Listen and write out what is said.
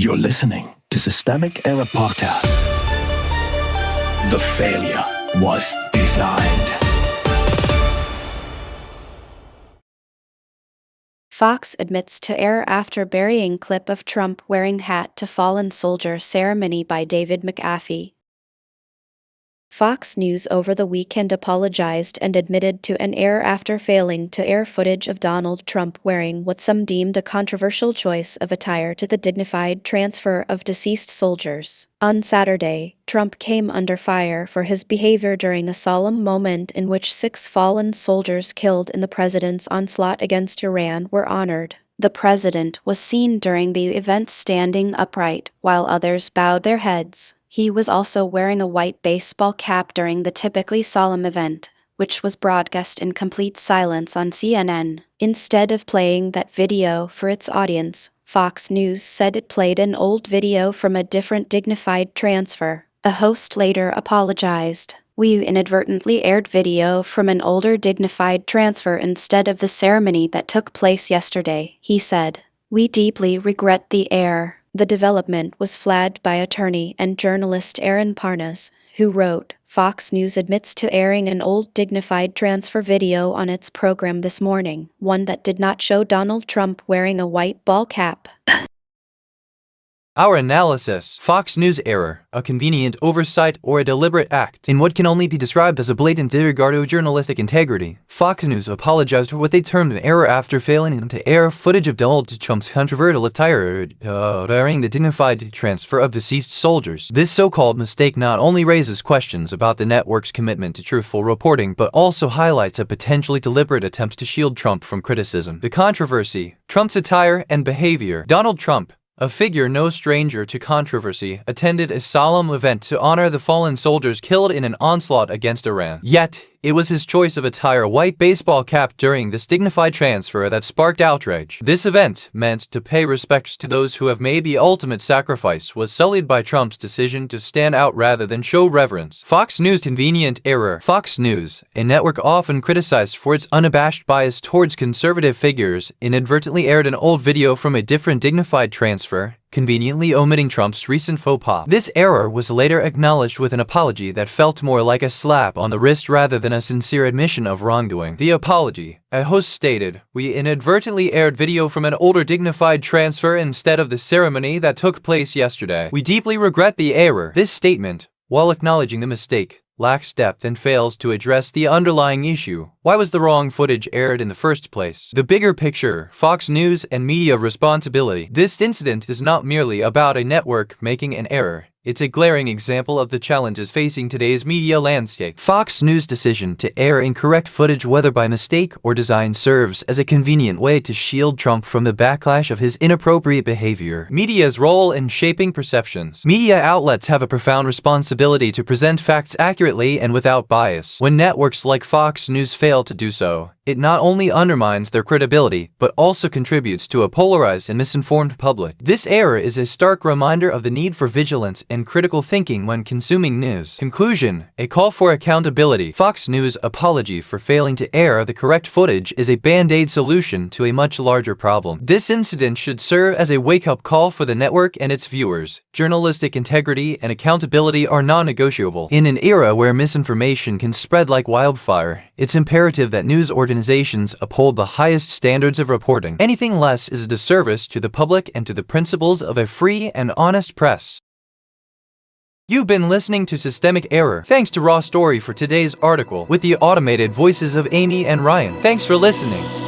You're listening to Systemic Error Podcast. The failure was designed. Fox admits to error after burying clip of Trump wearing hat to fallen soldier ceremony by David McAfee. Fox News over the weekend apologized and admitted to an error after failing to air footage of Donald Trump wearing what some deemed a controversial choice of attire to the dignified transfer of deceased soldiers. On Saturday, Trump came under fire for his behavior during a solemn moment in which 6 fallen soldiers killed in the president's onslaught against Iran were honored. The president was seen during the event standing upright, while others bowed their heads. He was also wearing a white baseball cap during the typically solemn event, which was broadcast in complete silence on CNN. Instead of playing that video for its audience, Fox News said it played an old video from a different dignified transfer. A host later apologized. "We inadvertently aired video from an older dignified transfer instead of the ceremony that took place yesterday," he said. "We deeply regret the error." The development was flagged by attorney and journalist Aaron Parnas, who wrote, "Fox News admits to airing an old dignified transfer video on its program this morning, one that did not show Donald Trump wearing a white ball cap." Our analysis: Fox News error, a convenient oversight or a deliberate act. In what can only be described as a blatant disregard of journalistic integrity, Fox News apologized for what they termed an error after failing to air footage of Donald Trump's controversial attire during the dignified transfer of deceased soldiers. This so-called mistake not only raises questions about the network's commitment to truthful reporting, but also highlights a potentially deliberate attempt to shield Trump from criticism. The controversy: Trump's attire and behavior. Donald Trump, a figure no stranger to controversy, attended a solemn event to honor the fallen soldiers killed in an onslaught against Iran. Yet, it was his choice of attire, white baseball cap, during this dignified transfer that sparked outrage. This event, meant to pay respects to those who have made the ultimate sacrifice, was sullied by Trump's decision to stand out rather than show reverence. Fox News convenient error. Fox News, a network often criticized for its unabashed bias towards conservative figures, inadvertently aired an old video from a different dignified transfer, conveniently omitting Trump's recent faux pas. This error was later acknowledged with an apology that felt more like a slap on the wrist rather than a sincere admission of wrongdoing. The apology: a host stated, "We inadvertently aired video from an older dignified transfer instead of the ceremony that took place yesterday. We deeply regret the error." This statement, while acknowledging the mistake, lacks depth and fails to address the underlying issue. Why was the wrong footage aired in the first place? The bigger picture: Fox News and media responsibility. This incident is not merely about a network making an error. It's a glaring example of the challenges facing today's media landscape. Fox News' decision to air incorrect footage, whether by mistake or design, serves as a convenient way to shield Trump from the backlash of his inappropriate behavior. Media's role in shaping perceptions. Media outlets have a profound responsibility to present facts accurately and without bias. When networks like Fox News fail to do so, it not only undermines their credibility, but also contributes to a polarized and misinformed public. This error is a stark reminder of the need for vigilance and critical thinking when consuming news. Conclusion: a call for accountability. Fox News' apology for failing to air the correct footage is a band-aid solution to a much larger problem. This incident should serve as a wake-up call for the network and its viewers. Journalistic integrity and accountability are non-negotiable. In an era where misinformation can spread like wildfire, it's imperative that news organizations uphold the highest standards of reporting. Anything less is a disservice to the public and to the principles of a free and honest press. You've been listening to Systemic Error. Thanks to Raw Story for today's article, with the automated voices of Amy and Ryan. Thanks for listening.